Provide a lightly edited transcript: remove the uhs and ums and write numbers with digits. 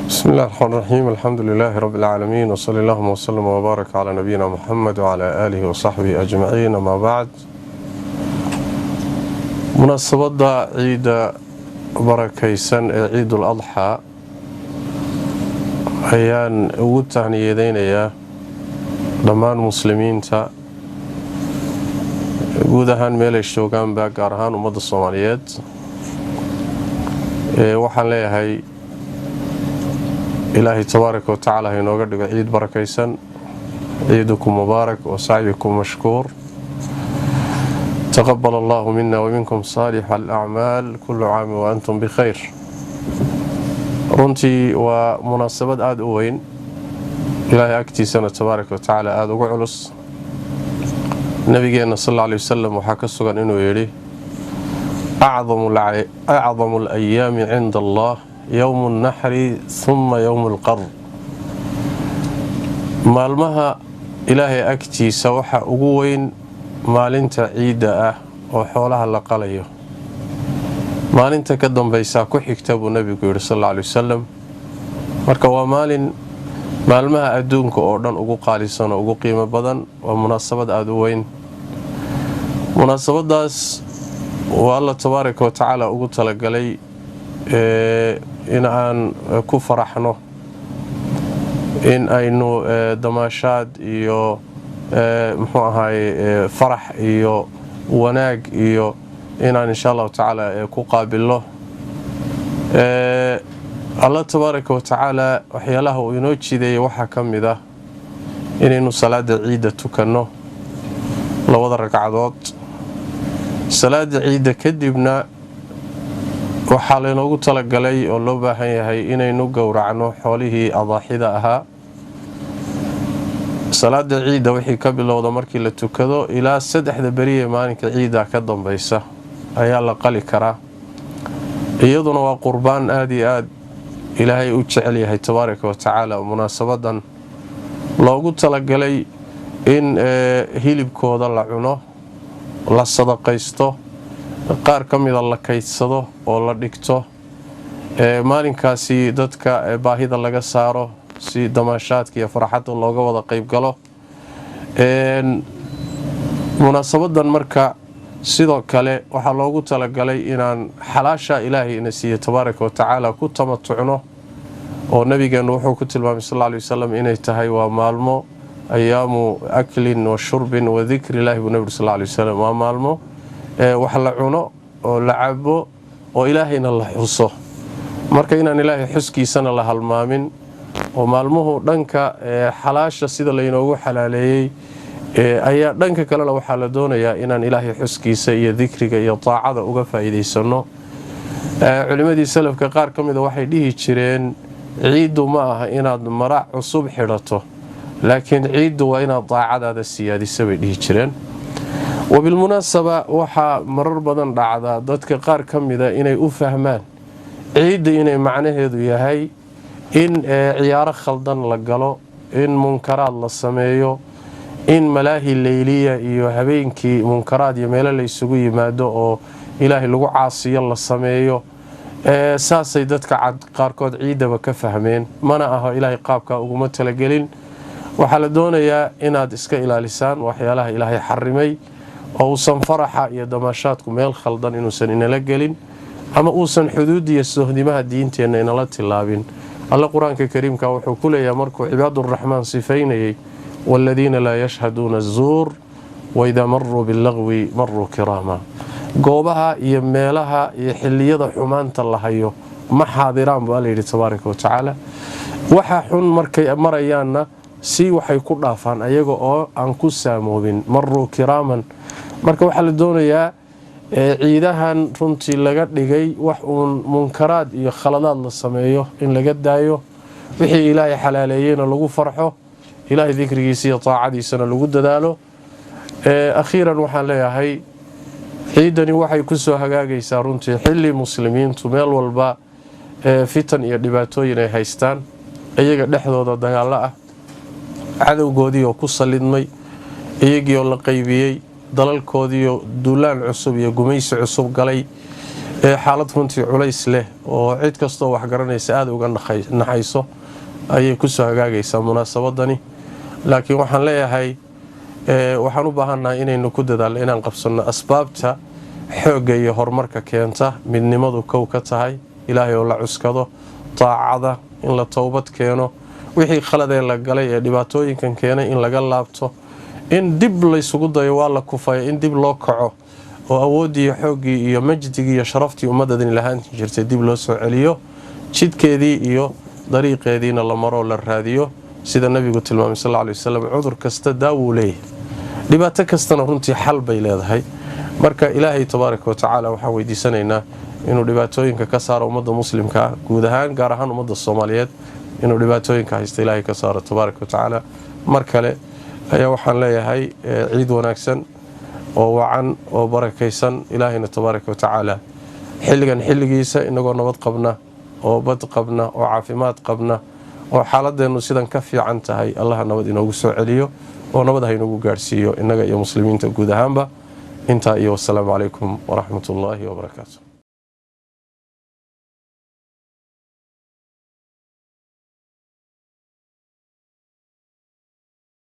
بسم الله الرحمن الرحيم. الحمد لله رب العالمين، وصلى الله وسلم وبارك على نبينا محمد وعلى آله وصحبه أجمعين. أما بعد، مناسبة عيد barakaysan ee ciidul adxa ayaan ugu tahniyadeynayaa dhammaan muslimiinta guud ahaan meelay joogaanba, gaar ahaan ummadda Soomaaliyeed. Waxaan leeyahay ilaahay tabaaraka wa tacaala ha inooga dhigo ciid barakaysan, ciidukum mubaarak wa sa'yukum mashkuur. تقبل الله منا ومنكم صالح الأعمال، كل عام وأنتم بخير. runtii waa munaasabad aad u weyn, ilaahay agtiisana tabaaraka wa tacaala aad ugu culus. nabigeena sallallahu alayhi wasallam waxaa ka sugan inuu yidhi acdamu al-ayaami cinda allah yowmu an-naxri thumma yowmu al-qarr. maalmaha ilaahay agtiisa waxa ugu weyn maalinta ciidda ah oo xoolaha la qalayo. maalinta ka dambaysa ku xigta buu nabigu yidhi sallallahu alayhi wasallam. marka waa maalmaha adduunka oo dhan ugu qaalisan oo ugu qiimo badan. waa munaasabad aad u weyn. munaasabadaas waa Allah tabaaraka wa tacaala ugu talagalay in aan ku faraxno, in aynu damaashaad iyo muxuu ahaay farax iyo wanaag iyo inaan insha Allah tacaala ku qaabilno. Allah tabaaraka wa tacaala waxyaalaha uu inoo jideeyay waxaa ka mid ah inaynu salaada ciidda tukanno 2 ragcadood. salaada ciidda kadibna waxaa laynoogu talagalay oo loo baahan yahay inaynu gowracno xoolihii adaaxida ahaa. salaada ciidda wixii ka bilowda markii la tukado ilaa 3 beri ee maalinka ciidda ka dambaysa ayaa la qali karaa. iyaduna waa qurbaan aad iyo aad ilaahay u jecel yahay tabaaraka wa tacaala. munaasabadan loogu talagalay in hilibkooda la cuno, la sadaqaysto, qaar ka mida la kaydsado oo la dhigto. maalinkaasi dadka baahida laga saaro si damaashaadka iyo farxadda looga wada qayb galo. munaasabadan marka sidoo kale waxaa loogu talagalay inaan xalaasha ilaahay ina siiyo tabaaraka wa tacaala ku tamatucno, oo nabigeenu wuxuu ku tilmaamay sallallahu alayhi wasallam inay tahay waa maalmo ayaamu aklin wa shurbin wa dhikri ilaahi buu nabiga sallallahu alayhi wasallam. waa maalmo wax la cuno oo la cabo oo ilaahayna la xuso. marka inaan ilaahay xuskiisana la halmaamin, oo maalmuhu dhanka xalaasha sida laynoogu xalaaleeyey ayaa dhanka kalena waxaa la doonayaa inaan ilaahay xuskiisa iyo dikriga iyo taacada uga faa'iidaysano. culimadii salafka qaar ka mida waxay dhihi jireen ciiddu ma aha inaad marac cusub xidhato, laakiin ciiddu waa inaad taacadaada siyaadisa bay dhihi jireen. wabilmunaasaba waxaa marar badan dhacdaa dadka qaar ka mida inay u fahmaan ciidda inay macnaheedu yahay in ciyaaro khaldan la galo, in munkaraad la sameeyo, in malaahi leyliya iyo habeenkii munkaraad iyo meelo la isugu yimaado oo ilaahay lagu caasiyo la sameeyo. saasay dadka qaarkood ciidaba ka fahmeen. mana aho ilaahay qaabka uguma talagelin. waxaa la doonayaa inaad iska ilaalisaan waxyaalaha ilaahay xarimay, oo uusan faraxa iyo damaashaadku meel khaldan inuusan inala gelin, ama uusan xuduud iyo sohdimaha diinteenna inala tilaabin. alla qur-aanka kariimka wuxuu ku leeyahay markuu cibaaduraxmaan sifaynayay waaladiina laa yashhaduuna azuur waidaa maruu billagwi maruu kiraama. goobaha iyo meelaha iyo xilliyada xumaanta la hayo ma xaadiraan buu alla yidhi tabaaraka wa tacaala. waxa xun markay marayaanna si waxay ku dhaafaan ayaga oo aan ku saamoobin, maruu kiraaman. marka waxaa la doonayaa ciidahan runtii laga dhigay wax uun munkaraad iyo khaladaad la sameeyo in laga daayo. wixii ilaahay xalaaleeyeyna lagu farxo, ilaahay dikrigiisa iyo taacadiisana lagu dadaalo. akhiiran waxaan leeyahay ciidani waxay ku soo hagaagaysaa runtii xilli muslimiintu meel walba fitan iyo dhibaatooyin ay haystaan, iyaga dhexdooda dagaallo ah, cadowgoodii oo ku salidmay, iyagii oo la qaybiyey, dalalkoodiiyo duulaan cusub iyo gumaysi cusub galay. xaalad runtii culays leh oo cid kastoo wax garanaysa aad uga naxayso ayay ku soo hagaagaysaa munaasabadani. laakiin waxaan leeyahay waxaan u baahannahay inaynu ku dadaalno inaan qabsanno asbaabta xoogga iyo horumarka keenta, midnimadu kow ka tahay, ilaahay oo la cuskado, taacada in la toobad keeno, wixii khaladee la galay ee dhibaatooyinkan keenay in laga laabto, in dib laysugu dayo waa la kufaya, in dib loo kaco oo awooddii iyo xooggii iyo majdigii iyo sharaftii ummadadani lahaan jirtay dib loo soo celiyo, jidkeedii iyo dariiqeediina la maro la raadiyo. sida nabigu tilmaamay sallallahu alayhi wasallam, cudur kasta daawuu leeyahay, dhibaato kastana runtii xal bay leedahay. marka ilaahay tabaaraka wa tacaala waxaan weydiisanaynaa inuu dhibaatooyinka ka saaro ummadda muslimka guud ahaan, gaar ahaan ummadda Soomaaliyeed, inuu dhibaatooyinka haysta ilaahay ka saaro tabaaraka wa tacaala. mar kale ayaa waxaan leeyahay ciid wanaagsan oo wacan oo barakaysan. ilaahayna tabaaraka wa tacaala xilligan xilligiisa inagoo nabad qabna oo bad qabna oo caafimaad qabna oo xaaladeennu sidan ka fiican tahay, allaha nabad inoogu soo celiyo oo nabad ha inoogu gaarsiiyo innaga iyo muslimiinta guud ahaanba. intaa iyo wassalaamu calaykum waraxmatullaahi wabarakaatu.